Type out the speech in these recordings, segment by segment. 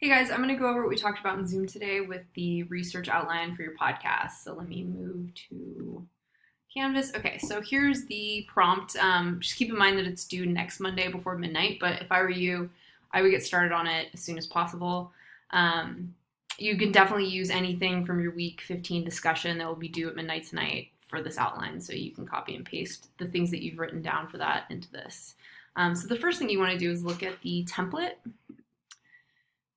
Hey guys, I'm going to go over what we talked about in Zoom today with the research outline for your podcast. So let me move to Canvas. Okay, so here's the prompt. Just keep in mind that it's due next Monday before midnight, but if I were you, I would get started on it as soon as possible. Um, you can definitely use anything from your week 15 discussion that will be due at midnight tonight for this outline, so you can copy and paste the things that you've written down for that into this. So the first thing you want to do is look at the template.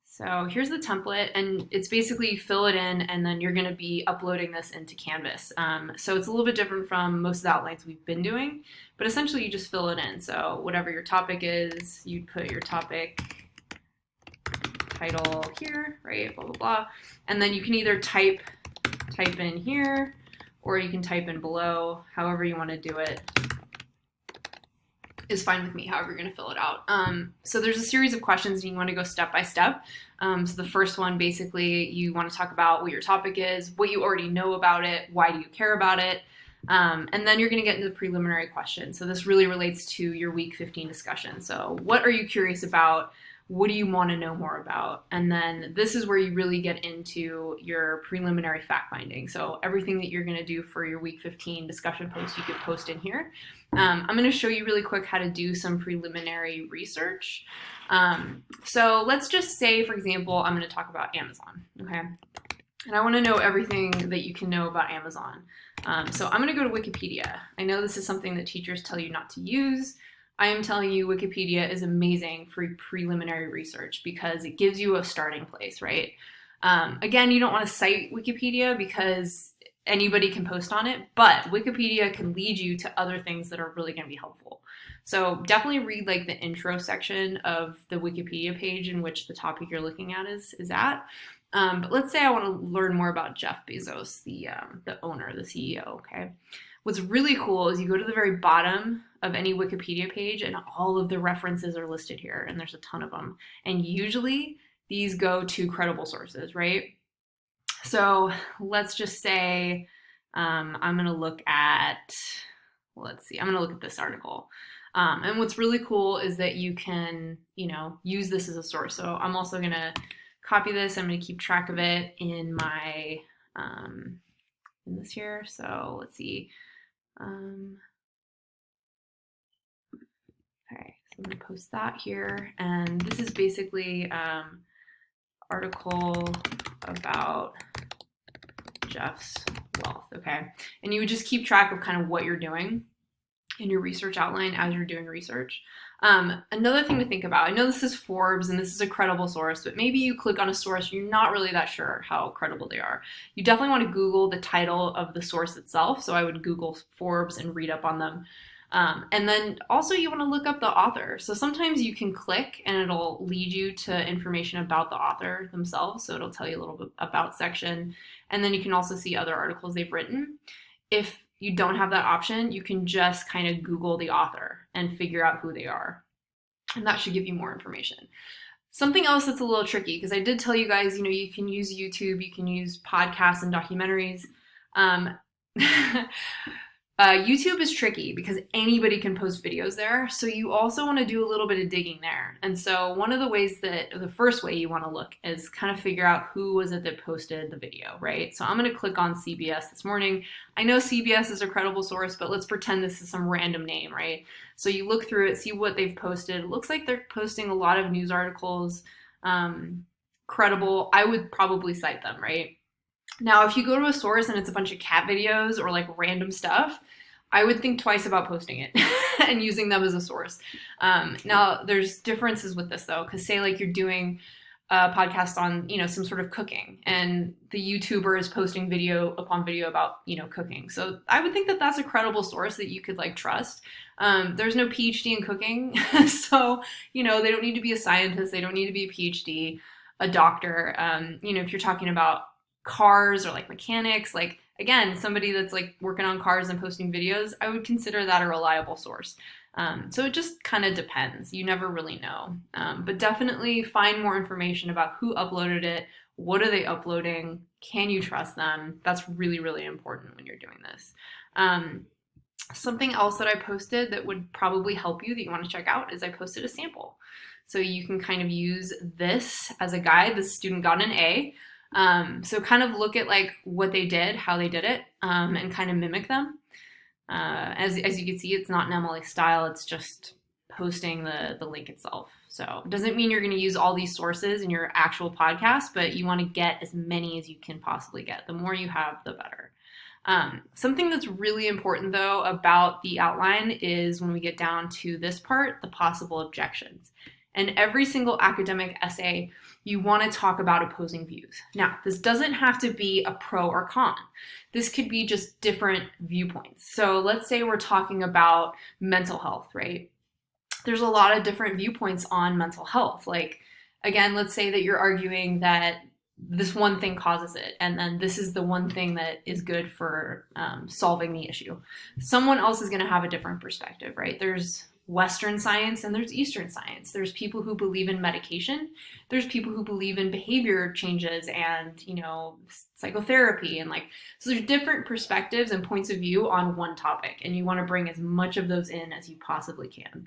So here's the template, and it's basically fill it in, and then you're going to be uploading this into Canvas. So it's a little bit different from most of the outlines we've been doing, but essentially you just fill it in. So whatever your topic is, you'd put your topic title here, right? Blah blah blah, and then you can either type in here, or you can type in below. However you want to do it is fine with me, however you're going to fill it out. So there's a series of questions and you want to go step by step. So the first one, basically, you want to talk about what your topic is, what you already know about it, why do you care about it, and then you're going to get into the preliminary question. So this really relates to your week 15 discussion. So what are you curious about? What do you want to know more about? And then this is where you really get into your preliminary fact finding. So everything that you're going to do for your week 15 discussion post, you could post in here. I'm going to show you really quick how to do some preliminary research. So let's just say, for example, I'm going to talk about Amazon, okay? And I want to know everything that you can know about Amazon. So I'm going to go to Wikipedia. I know this is something that teachers tell you not to use. I am telling you Wikipedia is amazing for preliminary research because it gives you a starting place, right? Again, you don't want to cite Wikipedia because anybody can post on it, but Wikipedia can lead you to other things that are really going to be helpful. So definitely read like the intro section of the Wikipedia page in which the topic you're looking at is at. But let's say I want to learn more about Jeff Bezos, the owner, the CEO, okay? What's really cool is you go to the very bottom of any Wikipedia page and all of the references are listed here, and there's a ton of them. And usually these go to credible sources, right? So let's just say I'm going to look at, let's see, I'm going to look at this article. And what's really cool is that you can, use this as a source. So I'm also going to copy this. I'm going to keep track of it in my, in this here. So let's see. Okay, so I'm going to post that here. And this is basically article about Jeff's wealth, okay? And you would just keep track of kind of what you're doing in your research outline as you're doing research. Another thing to think about, I know this is Forbes and this is a credible source, but maybe you click on a source, you're not really that sure how credible they are. You definitely want to Google the title of the source itself. So I would Google Forbes and read up on them. And then also you want to look up the author. So sometimes you can click and it'll lead you to information about the author themselves. So it'll tell you a little bit about section. And then you can also see other articles they've written. If you don't have that option, you can just kind of Google the author and figure out who they are. And that should give you more information. Something else that's a little tricky, because I did tell you guys, you can use YouTube, you can use podcasts and documentaries. YouTube is tricky because anybody can post videos there. So you also want to do a little bit of digging there. And so one of the ways the first way you want to look is kind of figure out who was it that posted the video, right? So I'm going to click on CBS this morning. I know CBS is a credible source, but let's pretend this is some random name, right? So you look through it, see what they've posted. It looks like they're posting a lot of news articles, credible. I would probably cite them, right? Now, if you go to a source and it's a bunch of cat videos or like random stuff, I would think twice about posting it and using them as a source. Now, there's differences with this though, because say like you're doing a podcast on, some sort of cooking and the YouTuber is posting video upon video about, cooking. So I would think that that's a credible source that you could like trust. There's no PhD in cooking. So, they don't need to be a scientist. They don't need to be a PhD, a doctor. If you're talking about cars or like mechanics, like again, somebody that's like working on cars and posting videos, I would consider that a reliable source. So it just kind of depends. You never really know. But definitely find more information about who uploaded it. What are they uploading? Can you trust them? That's really, really important when you're doing this. Something else that I posted that would probably help you that you want to check out is I posted a sample. So you can kind of use this as a guide. The student got an A. So kind of look at like what they did, how they did it, and kind of mimic them. As you can see, it's not an MLA style, it's just posting the link itself. So it doesn't mean you're going to use all these sources in your actual podcast, but you want to get as many as you can possibly get. The more you have, the better. Something that's really important though about the outline is when we get down to this part, the possible objections. And every single academic essay, you want to talk about opposing views. Now, this doesn't have to be a pro or con. This could be just different viewpoints. So let's say we're talking about mental health, right? There's a lot of different viewpoints on mental health. Like, again, let's say that you're arguing that this one thing causes it, and then this is the one thing that is good for solving the issue. Someone else is going to have a different perspective, right? There's Western science and there's Eastern science. There's people who believe in medication. There's people who believe in behavior changes and, psychotherapy and so there's different perspectives and points of view on one topic, and you want to bring as much of those in as you possibly can.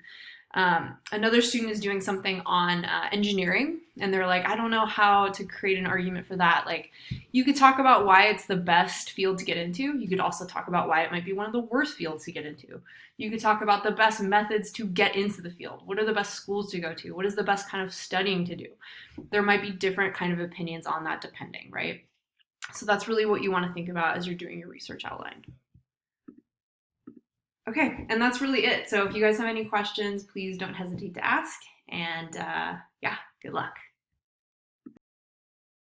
Another student is doing something on engineering, and they're like, I don't know how to create an argument for that. Like, you could talk about why it's the best field to get into. You could also talk about why it might be one of the worst fields to get into. You could talk about the best methods to get into the field. What are the best schools to go to? What is the best kind of studying to do? There might be different kind of opinions on that depending, right? So that's really what you want to think about as you're doing your research outline. Okay, and that's really it. So if you guys have any questions, please don't hesitate to ask. And yeah, good luck.